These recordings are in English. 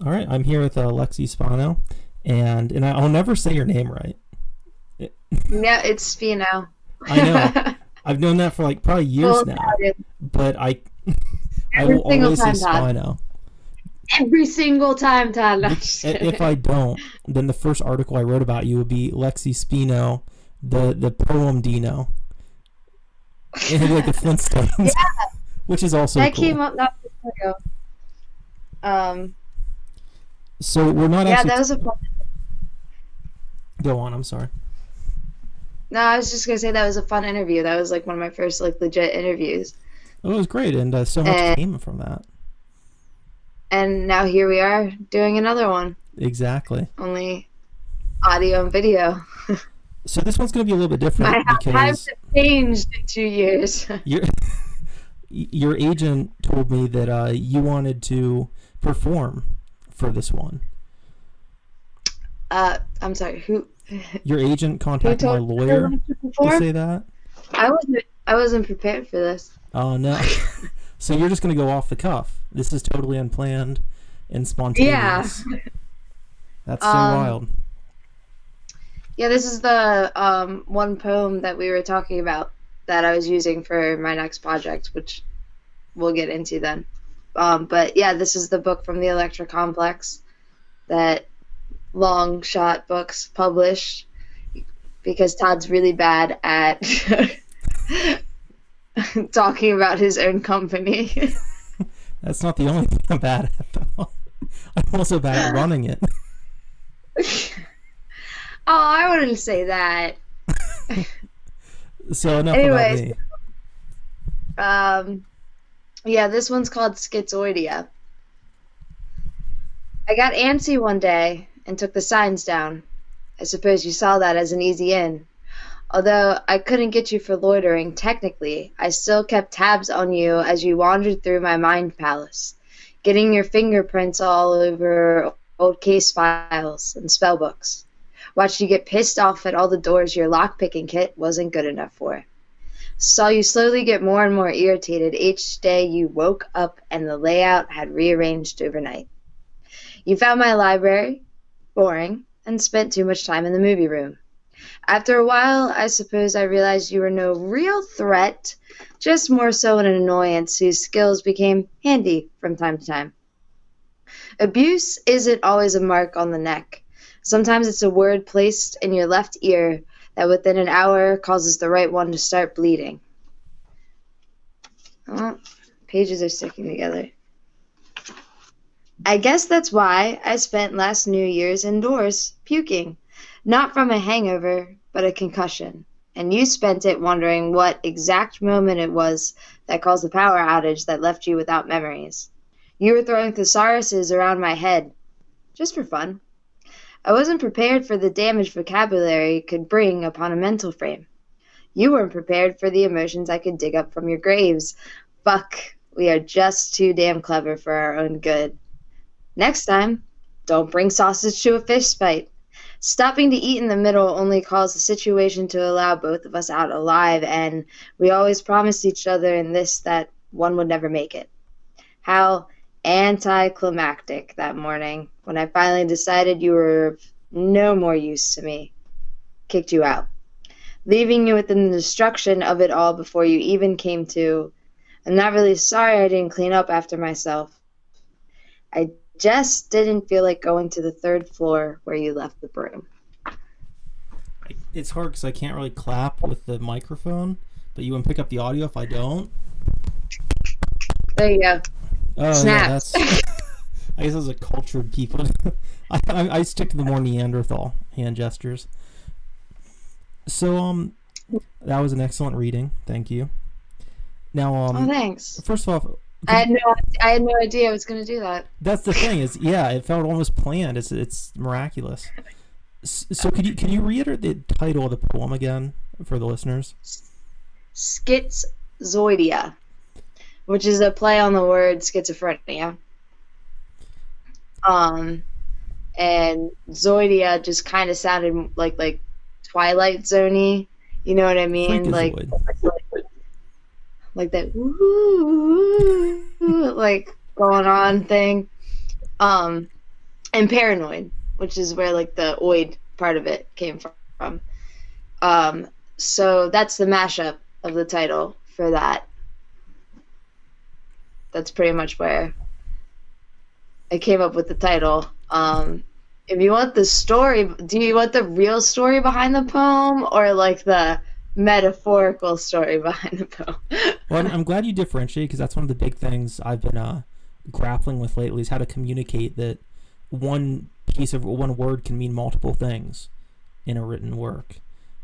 All right, I'm here with Lexi Spino, and I'll never say your name right. Yeah, it's Spino. I know. I've known that for like probably years Full now, Italian. but I will Every single always say time, Todd. Spino. Every single time, Todd. No, I'm just If kidding. I don't, then the first article I wrote about you would be Lexi Spino, the poem Dino, and it'd be like the Yeah, Flintstones, which is also that came cool. up not too long ago. Um, So we're not yeah, actually that was a fun. go on. I'm sorry. No, I was just gonna say that was a fun interview. That was like one of my first like legit interviews, Oh, it was great, and so much and came from that. now here we are doing another one, Exactly. only audio and video. So this one's going to be a little bit My different times because have changed in 2 years. your your agent told me that you wanted to perform for this one. I'm sorry. Who Your agent who contacted my told you I lawyer wanted to to perform? say that. I wasn't prepared for this. Oh no! So you're just going to go off the cuff. This is totally unplanned and Yeah. spontaneous. That's so Um, wild. yeah, this is the one poem that we were talking about that I was using for my next project, which we'll get into then. But yeah, this is the book from the Electra Complex that Long Shot Books published because Todd's really bad at talking about his own company. That's not the only thing I'm bad at, though. I'm also bad at running it. Oh, I wouldn't say that. So enough about Anyways, me. um, yeah, this one's called Schizoidia. I got antsy one day and took the signs down. I suppose you saw that as an easy in. Although I couldn't get you for loitering, technically, I still kept tabs on you as you wandered through my mind palace, getting your fingerprints all over old case files and spell books. Watched you get pissed off at all the doors your lockpicking kit wasn't good enough for. Saw you slowly get more and more irritated each day you woke up and the layout had rearranged overnight. You found my library boring and spent too much time in the movie room. After a while, I suppose I realized you were no real threat, just more so an annoyance whose skills became handy from time to time. Abuse isn't always a mark on the neck. Sometimes it's a word placed in your left ear that within an hour causes the right one to start bleeding. Oh, pages are sticking together. I guess that's why I spent last New Year's indoors, puking. Not from a hangover, but a concussion. And you spent it wondering what exact moment it was that caused the power outage that left you without memories. You were throwing thesauruses around my head, just for fun. I wasn't prepared for the damage vocabulary could bring upon a mental frame. You weren't prepared for the emotions I could dig up from your graves. Fuck, we are just too damn clever for our own good. Next time, don't bring sausage to a fish fight. Stopping to eat in the middle only caused the situation to allow both of us out alive, and we always promised each other in this that one would never make it. How anticlimactic that morning when I finally decided you were of no more use to me. Kicked you out, leaving you within the destruction of it all before you even came to. I'm not really sorry I didn't clean up after myself. I just didn't feel like going to the third floor where you left the broom. It's hard because I can't really clap with the microphone, but you want to pick up the audio if I don't. There you go. Oh yeah, Snaps. that's. I guess those are cultured people. I stick to the more Neanderthal hand gestures. So that was an excellent reading. Thank you. Now Oh, thanks. first of all, I had no, I had no idea I was going to do that. that's the thing is yeah, it felt almost planned. It's miraculous. So could you reiterate the title of the poem again for the listeners? Schizoidia, which is a play on the word schizophrenia. Um, and Zoidia just kind of sounded like Twilight Zoney. You know what I mean? Freakazoid. Like that woo, like going on thing. Um, and paranoid, which is where like the oid part of it came from. So that's the mashup of the title for that. That's pretty much where I came up with the title. If you want the story, do you want the real story behind the poem or like the metaphorical story behind the poem? Well, I'm glad you differentiate, because that's one of the big things I've been grappling with lately, is how to communicate that one word can mean multiple things in a written work.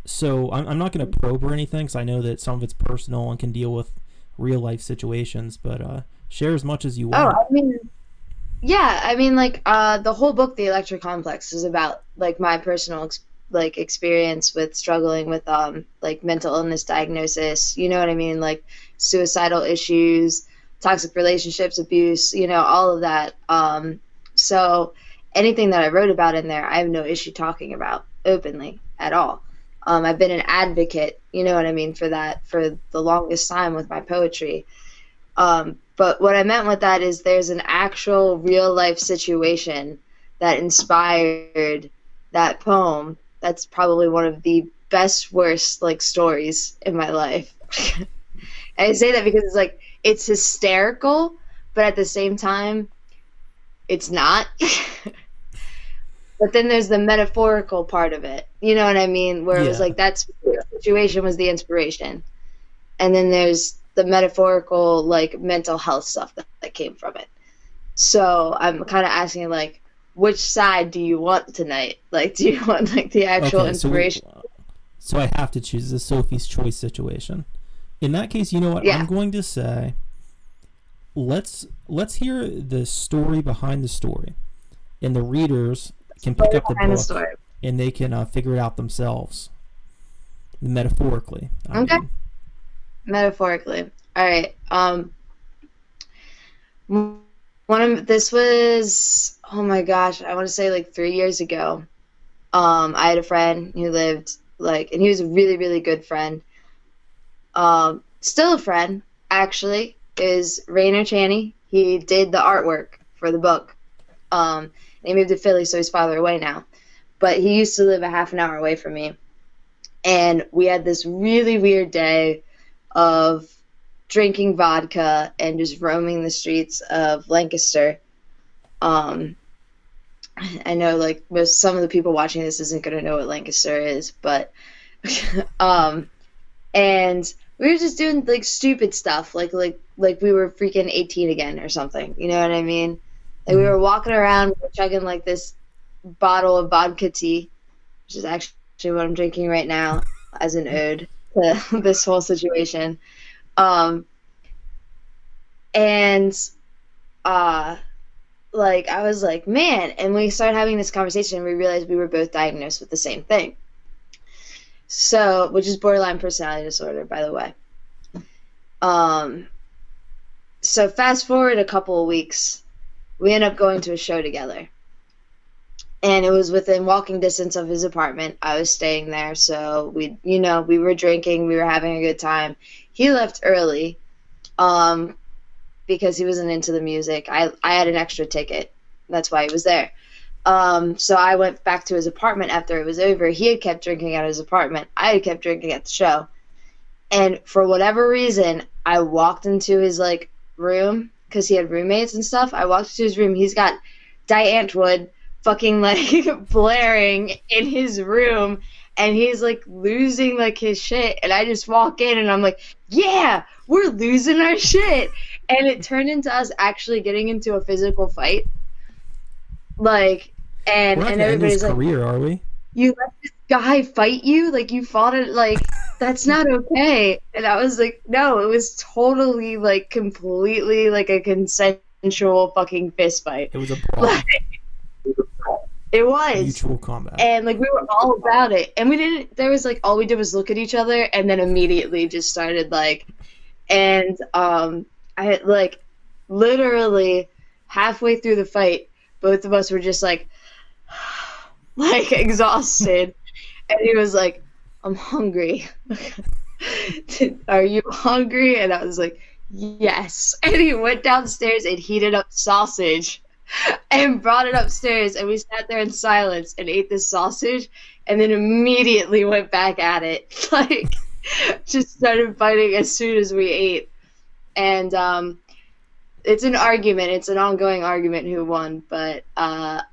So I'm not going to probe or anything, because I know that some of it's personal and can deal with real life situations, but share as much as you Oh, want. I mean, yeah, I mean, like, the whole book, The Electric Complex, is about like my personal like experience with struggling with like mental illness diagnosis. You know what I mean? Like suicidal issues, toxic relationships, abuse. You know, all of that. So anything that I wrote about in there, I have no issue talking about openly at all. I've been an advocate. You know what I mean, for that for the longest time with my poetry. But what I meant with that is there's an actual real life situation that inspired that poem. That's probably one of the best, worst like stories in my life. And I say that because it's like it's hysterical, but at the same time, it's not. But then there's the metaphorical part of it. You know what I mean? Where it was Yeah. like that situation was the inspiration. And then there's the metaphorical like mental health stuff that came from it. So I'm kind of asking like, which side do you want tonight? Like, do you want like the actual Okay, inspiration? so I have to choose the Sophie's Choice situation. In that case, you know what? Yeah. I'm going to say, let's hear the story behind the story, and the readers can pick up the Behind the book story. and they can figure it out themselves, metaphorically. I Okay. mean, Metaphorically. All right. This was, oh my gosh, I want to say like 3 years ago. I had a friend who lived like, and he was a really, really good friend. Still a friend, actually, is Rainer Chaney. He did the artwork for the book. And he moved to Philly, so he's farther away now. But he used to live a half an hour away from me. And we had this really weird day of drinking vodka and just roaming the streets of Lancaster. I know like some of the people watching this isn't going to know what Lancaster is, but and we were just doing like stupid stuff, like we were freaking 18 again or something. You know what I mean? Like we were walking around, we were chugging like this bottle of vodka tea, which is actually what I'm drinking right now as an ode to this whole situation. And like I was like, man, and we started having this conversation and we realized we were both diagnosed with the same thing. So, which is borderline personality disorder, by the way. So fast forward a couple of weeks, we end up going to a show together. And it was within walking distance of his apartment. I was staying there, so we were drinking, we were having a good time. He left early, because he wasn't into the music. I had an extra ticket. That's why he was there. So I went back to his apartment after it was over. He had kept drinking at his apartment. I had kept drinking at the show. And for whatever reason, I walked into his like room because he had roommates and stuff. I walked into his room. He's got Diane Wood fucking like blaring in his room, and he's like losing like his shit. And I just walk in and I'm like, yeah, we're losing our shit. And it turned into us actually getting into a physical fight. Like, and we're not and going to end his everybody's like, career, are we? you let this guy fight you? Like, you fought it? Like, that's not okay. And I was like, no, it was totally, like, completely, like, a consensual fucking fist fight. It was a brawl. Like, it was. Mutual combat. And, like, we were all about it. And all we did was look at each other and then immediately just started, like, and, I, like, literally halfway through the fight, both of us were just, like exhausted. And he was like, I'm hungry. Are you hungry? And I was like, yes. And he went downstairs and heated up sausage and brought it upstairs, and we sat there in silence and ate this sausage, and then immediately went back at it. Like, just started fighting as soon as we ate. And it's an argument. It's an ongoing argument who won. But I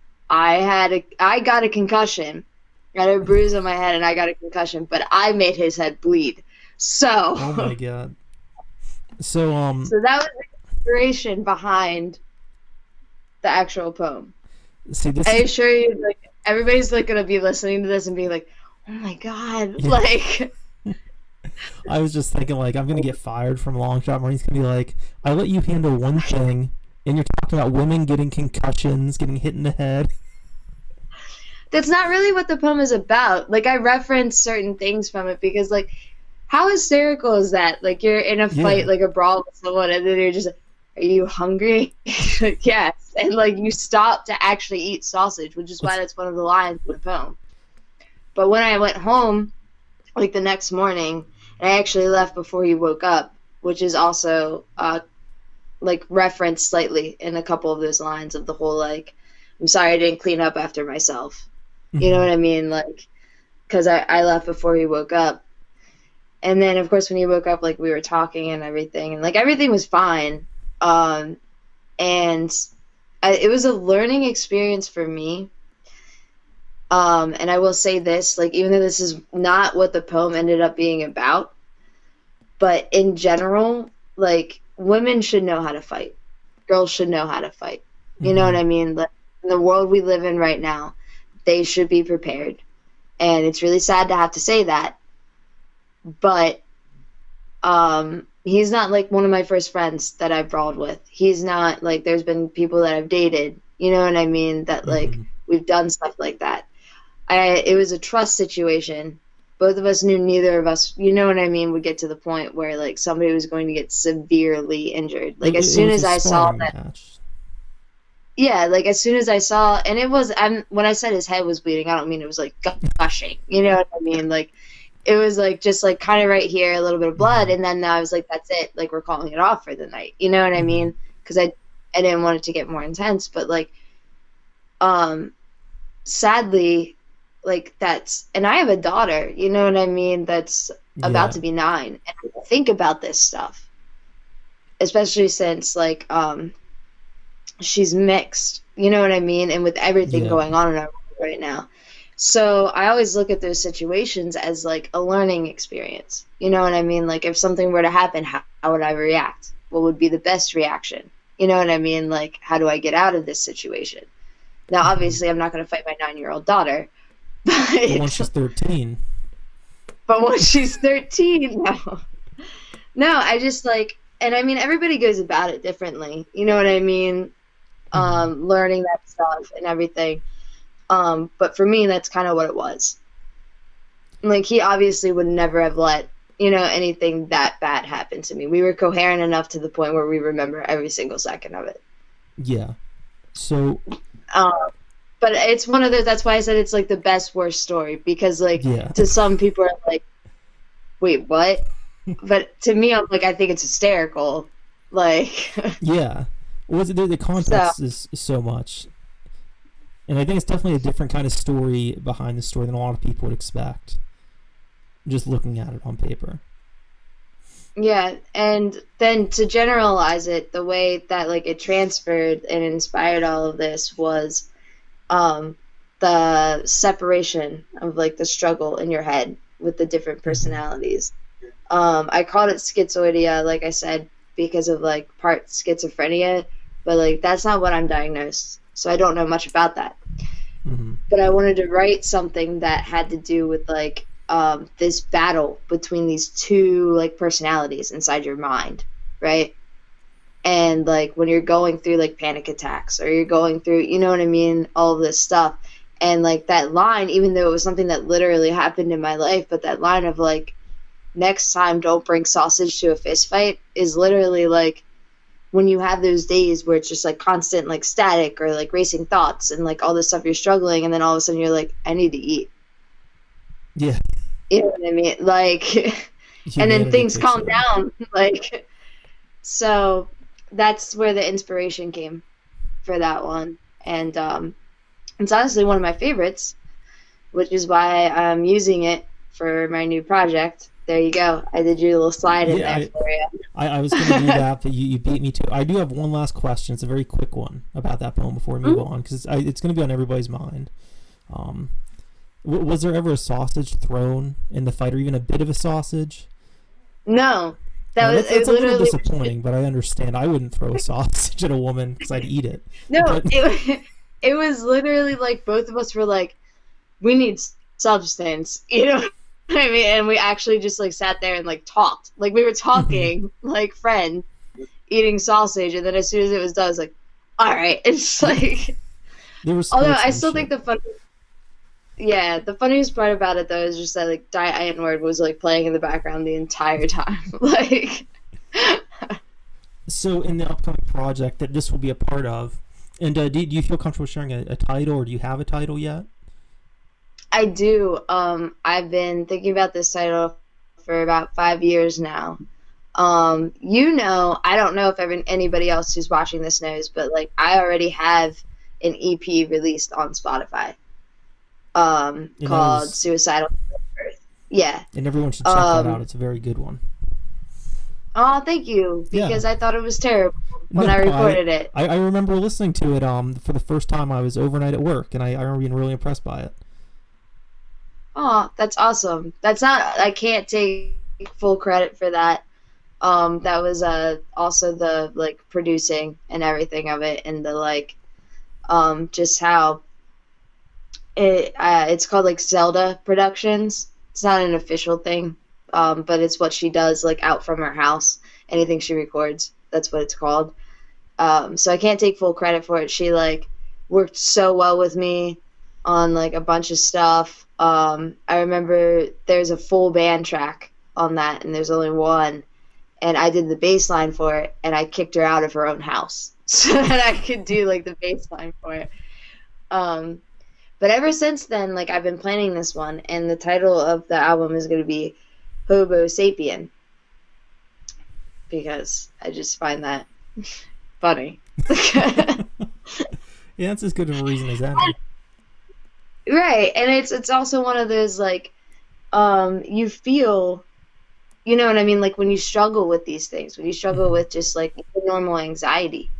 got a concussion. I had a bruise on my head, and I got a concussion. But I made his head bleed. So. Oh my god. So So that was the inspiration behind the actual poem. See, this I assure you, like, everybody's like gonna be listening to this and be like, "Oh my god!" Yeah. Like, I was just thinking, like, I'm gonna get fired from Long Shot. Marie's gonna be like, I let you handle one thing, and you're talking about women getting concussions, getting hit in the head. that's not really what the poem is about. Like, I reference certain things from it because, like, how hysterical is that? Like, you're in a fight, Yeah. like a brawl with someone, and then you're just like, "Are you hungry?" Like, yes, and like you stop to actually eat sausage, which is why that's one of the lines in the poem. But when I went home, like the next morning, and I actually left before he woke up, which is also like referenced slightly in a couple of those lines of the whole like, "I'm sorry I didn't clean up after myself." You know what I mean? Like, because I left before he woke up. And then, of course, when he woke up, like, we were talking and everything, and, like, everything was fine. And it was a learning experience for me. And I will say this, like, even though this is not what the poem ended up being about, but in general, like, women should know how to fight. Girls should know how to fight. You know what I mean? Like, in the world we live in right now, they should be prepared. And it's really sad to have to say that. But he's not like one of my first friends that I brawled with. He's not like, there's been people that I've dated, you know what I mean, that like we've done stuff like that. It was a trust situation. Both of us knew neither of us, you know what I mean, would get to the point where like somebody was going to get severely injured. Like as soon as I saw that match. Yeah, like as soon as I saw, and it was, when I said his head was bleeding, I don't mean it was like gushing, you know what I mean? Like it was like just like kind of right here, a little bit of blood, and then I was like, that's it, like we're calling it off for the night, you know what I mean? Because I didn't want it to get more intense, but like, sadly, like that's, and I have a daughter, you know what I mean? That's about to be 9, and I think about this stuff, especially since like, she's mixed, you know what I mean? And with everything going on in our world right now. So I always look at those situations as like a learning experience. You know what I mean? Like if something were to happen, how would I react? What would be the best reaction? You know what I mean? Like how do I get out of this situation? Now, obviously, I'm not going to fight my 9-year-old daughter. But once she's 13. But once she's 13, no. No, I just like, and I mean, everybody goes about it differently. You know what I mean? Learning that stuff and everything. But for me, that's kind of what it was. Like, he obviously would never have let, you know, anything that bad happen to me. We were coherent enough to the point where we remember every single second of it. Yeah. So. But it's one of those, that's why I said it's like the best, worst story. Because, like, to some people are like, wait, what? But to me, I'm like, I think it's hysterical. Like. Yeah. Well, the context is so much. And I think it's definitely a different kind of story behind the story than a lot of people would expect. Just looking at it on paper. Yeah, and then to generalize it, the way that like it transferred and inspired all of this was the separation of like the struggle in your head with the different personalities. I called it schizoidia, like I said, because of like part schizophrenia, but like that's not what I'm diagnosed, so I don't know much about that. But I wanted to write something that had to do with like this battle between these two like personalities inside your mind, right? And like when you're going through like panic attacks or you're going through, you know what I mean, all of this stuff. And like that line, even though it was something that literally happened in my life, but that line of like, next time don't bring sausage to a fist fight, is literally like when you have those days where it's just like constant like static or like racing thoughts and like all this stuff, you're struggling, and then all of a sudden you're like, I need to eat. Yeah. You know what I mean? Like, and then things calm down. Like, so that's where the inspiration came. for that one, and it's honestly one of my favorites, which is why I'm using it for my new project. There you go. I did your little slide in Yeah, there for you. I was going to do that, but you beat me to it. I do have one last question. It's a very quick one about that poem before we move on, because it's going to be on everybody's mind. Was there ever a sausage thrown in the fight, or even a bit of a sausage? No, That's a little disappointing, but I understand. I wouldn't throw a sausage at a woman because I'd eat it. No, But it was literally like both of us were like, we need substance, you know what I mean? And we actually just like sat there and like talked. Like we were talking like friends, eating sausage, and then as soon as it was done, I was like, all right. It's like, there was although I still think the funniest part about it though is just that like Die Antwoord was like playing in the background the entire time. Like, so in the upcoming project that this will be a part of, and do you feel comfortable sharing a title, or do you have a title yet? I do. I've been thinking about this title for about 5 years now. I don't know if anybody else who's watching this knows, but like I already have an EP released on Spotify, called Suicidal Earth. Yeah. And everyone should check that out. It's a very good one. Oh, thank you, because I thought it was terrible when I recorded it. I remember listening to it for the first time. I was overnight at work, and I remember being really impressed by it. Oh, that's awesome. I can't take full credit for that. That was also the like producing and everything of it, and the like just how it's called like Zelda Productions. It's not an official thing, but it's what she does like out from her house. Anything she records, that's what it's called. So I can't take full credit for it. She like worked so well with me on like a bunch of stuff. I remember there's a full band track on that, and there's only one, and I did the bass line for it, and I kicked her out of her own house so that I could do like the bass line for it. But ever since then, like I've been planning this one, and the title of the album is going to be Hobo Sapien, because I just find that funny. Yeah, that's as good of a reason as any. Right, and it's also one of those like, you feel, you know what I mean, like when you struggle with these things, when you struggle with just like normal anxiety,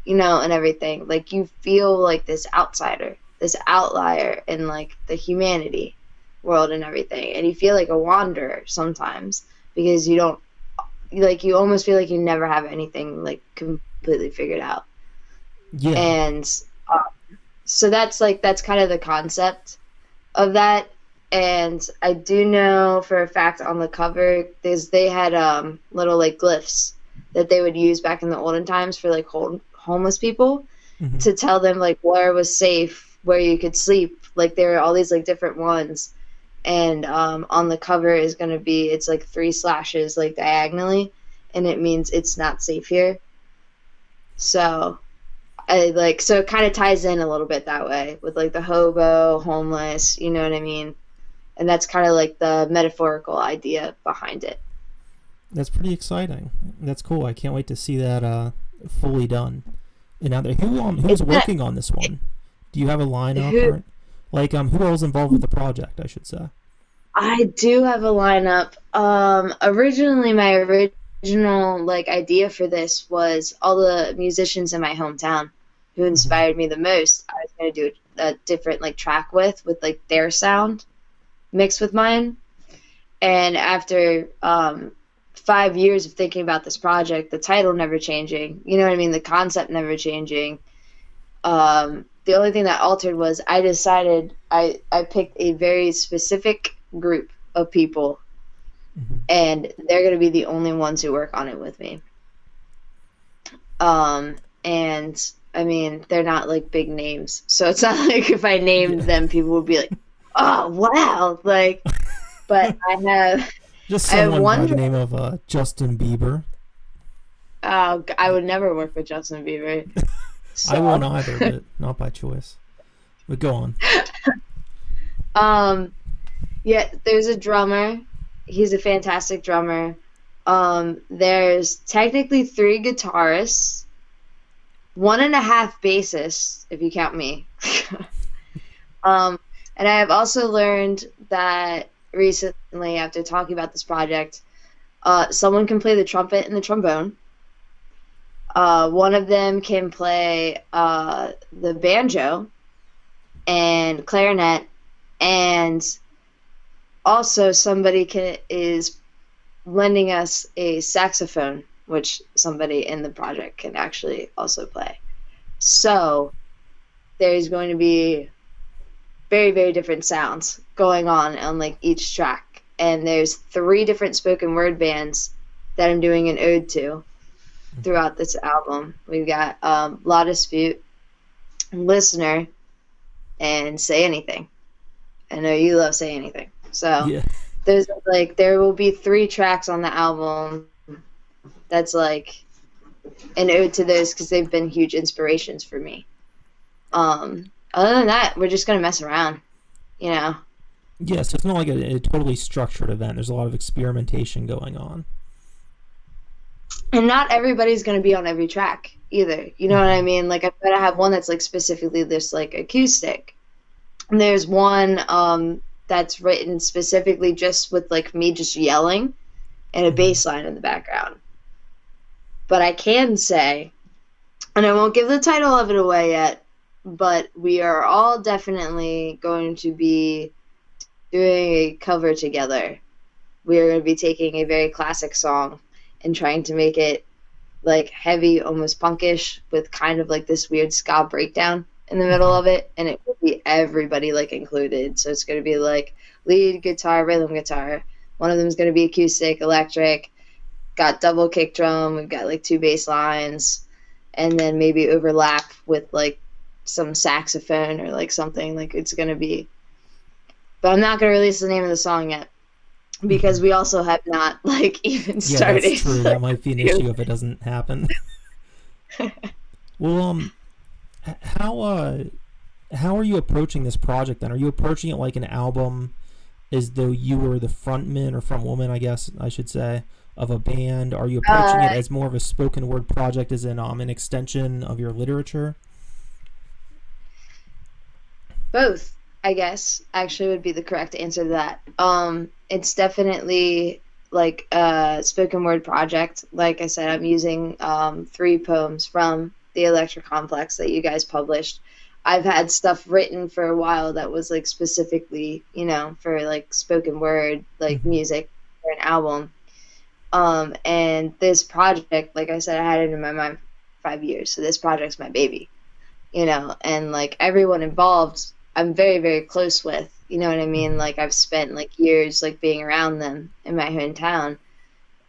and everything, like you feel like this outsider, this outlier in like the humanity world and everything, and you feel like a wanderer sometimes because you don't, like you almost feel like you never have anything like completely figured out. Yeah. And so that's kind of the concept of that. And I do know for a fact on the cover, they had little like glyphs that they would use back in the olden times for like homeless people, to tell them like where was safe, where you could sleep. Like there are all these like different ones, and on the cover is going to be, it's like 3 slashes like diagonally, and it means it's not safe here. So so it kind of ties in a little bit that way with like the hobo, homeless, you know what I mean? And that's kind of like the metaphorical idea behind it. That's pretty exciting. That's cool. I can't wait to see that fully done. And now, who's working on this one? Do you have a lineup? Who all is involved with the project, I should say? I do have a lineup. Originally, my original like idea for this was all the musicians in my hometown who inspired me the most. I was going to do a different like track with like their sound mixed with mine. And after 5 years of thinking about this project, the title never changing, you know what I mean, the concept never changing, the only thing that altered was I decided I picked a very specific group of people, and they're going to be the only ones who work on it with me. And I mean, they're not like big names, so it's not like if I named them, people would be like, "Oh, wow!" Like, but I have just someone by the name of Justin Bieber. I would never work with Justin Bieber. So. I won't either, but not by choice. But go on. Yeah, there's a drummer. He's a fantastic drummer. There's technically 3 guitarists. 1.5 bassists, if you count me. And I have also learned that recently, after talking about this project, someone can play the trumpet and the trombone. One of them can play the banjo and clarinet, and also somebody is lending us a saxophone, which somebody in the project can actually also play. So there's going to be very, very different sounds going on like each track. And there's 3 different spoken word bands that I'm doing an ode to throughout this album. We've got La Dispute, Listener, and Say Anything. I know you love Say Anything. So Yeah. there will be 3 tracks on the album that's like an ode to those because they've been huge inspirations for me. Other than that, we're just gonna mess around, you know. Yeah, so it's not like a totally structured event. There's a lot of experimentation going on. And not everybody's gonna be on every track either. You know what I mean? Like I've got to have one that's like specifically this like acoustic. And there's one that's written specifically just with like me just yelling and a bass line in the background. But I can say, and I won't give the title of it away yet, but we are all definitely going to be doing a cover together. We are going to be taking a very classic song and trying to make it like heavy, almost punkish, with kind of like this weird ska breakdown in the middle of it, and it will be everybody like included. So it's going to be like lead guitar, rhythm guitar. One of them is going to be acoustic, electric, got double kick drum. We've got like 2 bass lines, and then maybe overlap with like some saxophone or like something. Like it's going to be, but I'm not going to release the name of the song yet because we also have not like even started. Yeah, that's true. That might be an issue if it doesn't happen. Well, how are you approaching this project then? Are you approaching it like an album as though you were the frontman or frontwoman, I guess I should say, of a band? Are you approaching it as more of a spoken word project, as in an extension of your literature? Both, I guess, actually would be the correct answer to that. It's definitely like a spoken word project. Like I said, I'm using 3 poems from the Electric Complex that you guys published. I've had stuff written for a while that was like specifically, you know, for like spoken word, like music for an album. And this project, like I said, I had it in my mind for 5 years. So this project's my baby, you know, and like everyone involved, I'm very, very close with, you know what I mean? Like I've spent like years like being around them in my hometown.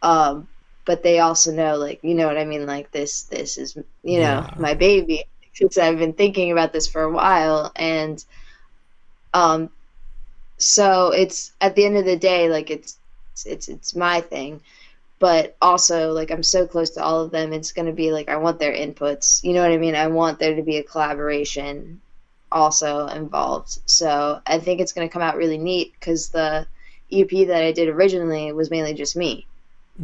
But they also know, like, you know what I mean? Like this is, you know, my baby, because I've been thinking about this for a while. And, so it's at the end of the day, like it's my thing, but also like I'm so close to all of them. It's going to be like, I want their inputs, you know what I mean? I want there to be a collaboration also involved. So I think it's going to come out really neat because the EP that I did originally was mainly just me,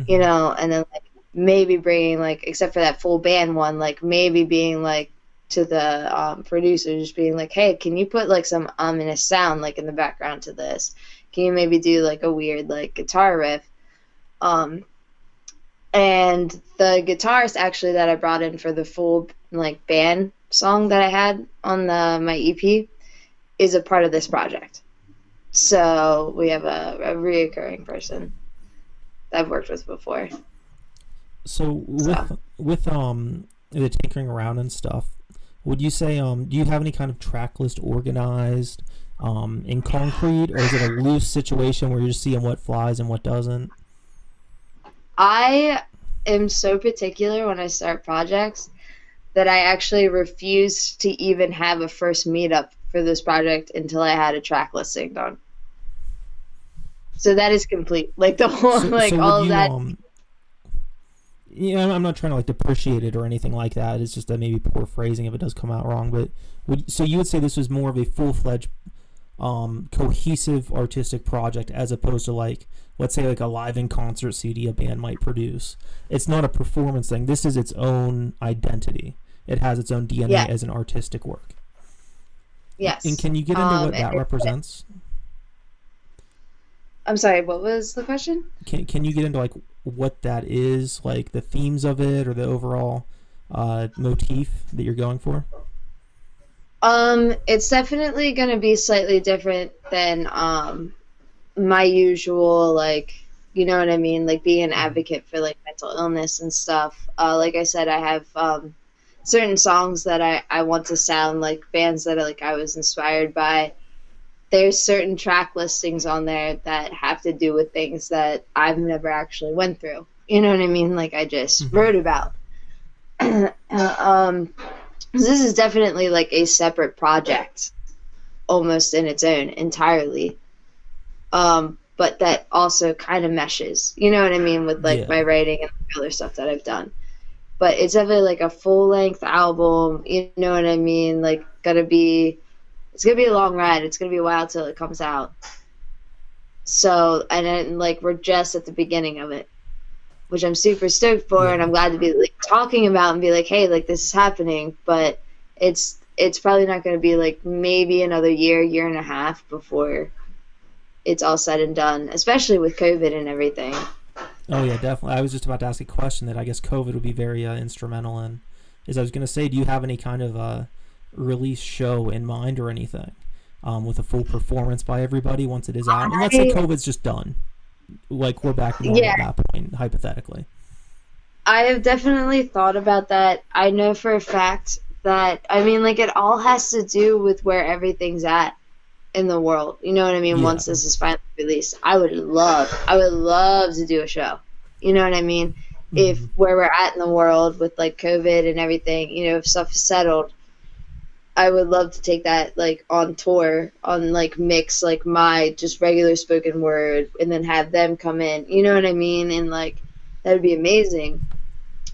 you know, and then like maybe bringing like, except for that full band one, like maybe being like to the producer, just being like, hey, can you put like some ominous sound like in the background to this? Can you maybe do like a weird like guitar riff? And the guitarist actually that I brought in for the full like band song that I had on my EP is a part of this project. So we have a reoccurring person that I've worked with before. So with the tinkering around and stuff, would you say do you have any kind of track list organized in concrete, or is it a loose situation where you're just seeing what flies and what doesn't? I am so particular when I start projects that I actually refused to even have a first meetup for this project until I had a track listing done. So that is complete. Like the whole, so all of that. Yeah, I'm not trying to like depreciate it or anything like that. It's just that maybe poor phrasing if it does come out wrong. But so you would say this was more of a full-fledged, cohesive artistic project as opposed to like, let's say like a live in concert CD a band might produce. It's not a performance thing. This is its own identity. It has its own DNA Yeah. as an artistic work. And Yes. can you get into what that represents? I'm sorry, what was the question? Can you get into like what that is, like the themes of it or the overall motif that you're going for? It's definitely gonna be slightly different than my usual, like, you know what I mean, like being an advocate for like mental illness and stuff. Like I said, I have certain songs that I want to sound like bands that I was inspired by. There's certain track listings on there that have to do with things that I've never actually went through. You know what I mean? Like I just wrote about. This is definitely like a separate project, almost in its own entirely. But that also kind of meshes. You know what I mean with like my writing and other stuff that I've done. But it's definitely like a full length album. You know what I mean? Like it's gonna be a long ride. It's gonna be a while till it comes out. So and then like we're just at the beginning of it, which I'm super stoked for, and I'm glad to be like talking about and be like, hey, like this is happening. But it's probably not gonna be like maybe another year and a half before it's all said and done, especially with COVID and everything. Oh yeah, definitely. I was just about to ask a question that I guess COVID would be very instrumental in. Is I was going to say, do you have any kind of release show in mind or anything with a full performance by everybody once it is out? And let's say COVID's just done, like we're back to normal at that point, hypothetically. I have definitely thought about that. I know for a fact that like it all has to do with where everything's at in the world. You know what I mean? Yeah. Once this is finally released, I would love to do a show. You know what I mean? If where we're at in the world with like COVID and everything, if stuff is settled, I would love to take that like on tour, on like mix like my just regular spoken word and then have them come in. You know what I mean? And like that would be amazing.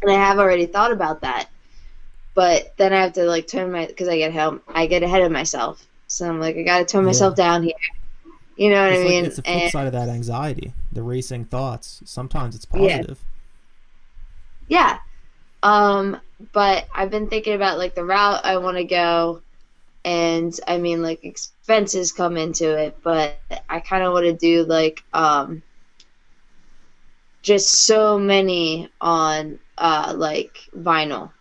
And I have already thought about that. But then I have to like because I get ahead of myself. So I'm like, I gotta tone myself down here. You know what I mean? It's the flip side of that anxiety, the racing thoughts. Sometimes it's positive. Yeah. But I've been thinking about like the route I want to go, and like expenses come into it, but I kind of want to do like just so many on like vinyl.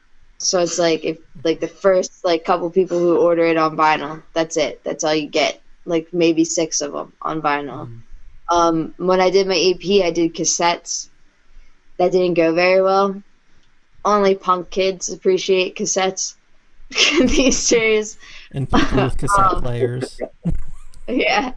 So it's like if like the first like couple people who order it on vinyl, that's it. That's all you get. Like maybe 6 of them on vinyl. When I did my EP, I did cassettes. That didn't go very well. Only punk kids appreciate cassettes these days. And people with cassette players. Yeah.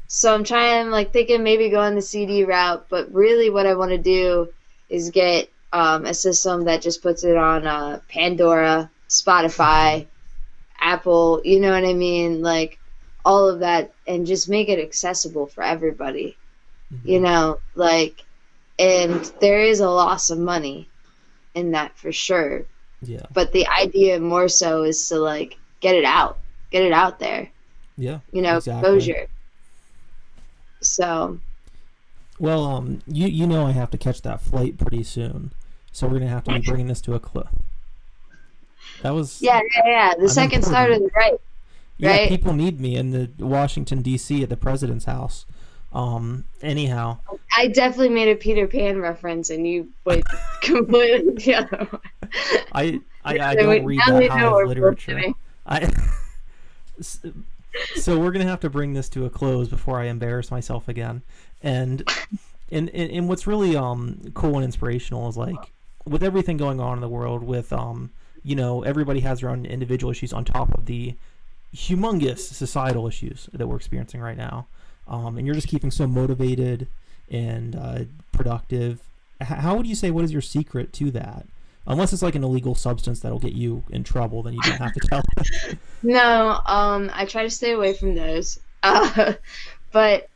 So I'm like thinking maybe going the CD route, but really what I want to do is get a system that just puts it on Pandora, Spotify, Apple, you know what I mean? Like all of that, and just make it accessible for everybody. Like, and there is a loss of money in that for sure. Yeah. But the idea more so is to like get it out there. Yeah. Exactly. Exposure. So. Well, you know I have to catch that flight pretty soon, so we're gonna have to be bringing this to a close. That was. Yeah. The second starter, right? Yeah, people need me in the Washington D.C. at the president's house. Anyhow, I definitely made a Peter Pan reference, and you went completely the other one. I don't read that high of literature. So we're gonna have to bring this to a close before I embarrass myself again. And what's really cool and inspirational is like with everything going on in the world, with everybody has their own individual issues on top of the humongous societal issues that we're experiencing right now. And you're just keeping so motivated and productive. How would you say, what is your secret to that? Unless it's like an illegal substance that'll get you in trouble, then you don't have to tell. No, I try to stay away from those. But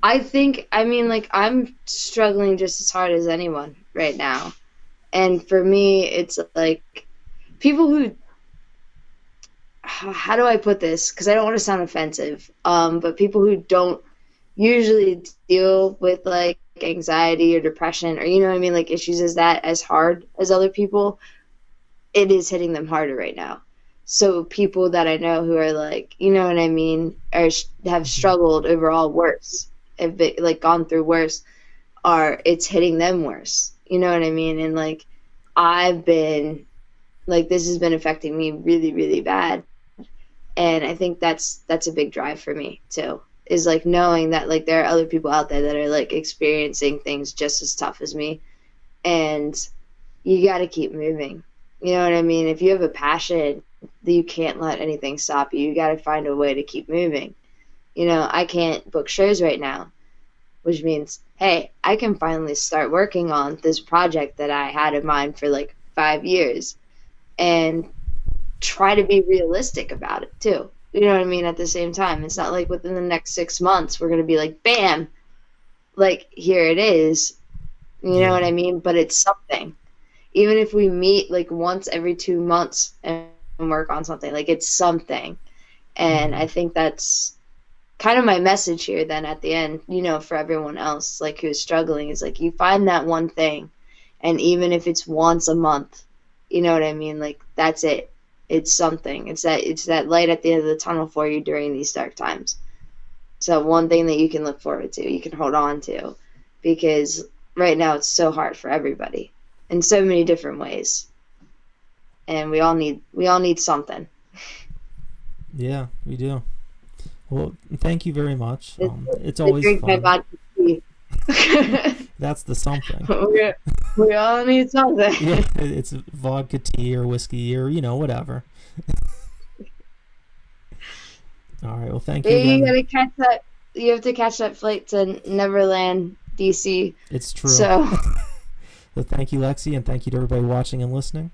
I think, like I'm struggling just as hard as anyone right now. And for me, it's like people who, how do I put this? Because I don't want to sound offensive. But people who don't usually deal with like anxiety or depression or like issues as hard as other people, it is hitting them harder right now. So people that I know who are like, you know what I mean, have struggled overall worse, have been, like gone through worse, it's hitting them worse. You know what I mean? And like I've been like this has been affecting me really, really bad. And I think that's a big drive for me too. Is like knowing that like there are other people out there that are like experiencing things just as tough as me, and you got to keep moving. You know what I mean? If you have a passion, you can't let anything stop you. You got to find a way to keep moving. You know, I can't book shows right now, which means, hey, I can finally start working on this project that I had in mind for like 5 years and try to be realistic about it too. You know what I mean? At the same time, it's not like within the next 6 months we're going to be like, bam, like here it is. You know what I mean? But it's something. Even if we meet like once every 2 months and work on something, like it's something. And I think that's kind of my message here then at the end, you know, for everyone else like who's struggling, is like you find that one thing, and even if it's once a month, you know what I mean, like that's it. It's something. It's that light at the end of the tunnel for you during these dark times. So one thing that you can look forward to, you can hold on to, because right now it's so hard for everybody in so many different ways, and we all need something. Yeah, we do. Well, thank you very much. It's I always drink my fun. vodka tea. That's the something. We all need something. Yeah, it's vodka tea or whiskey or, you know, whatever. All right, well, thank you You again. gotta catch that. You have to catch that flight to Neverland, DC. It's true. So Well, thank you, Lexi, and thank you to everybody watching and listening.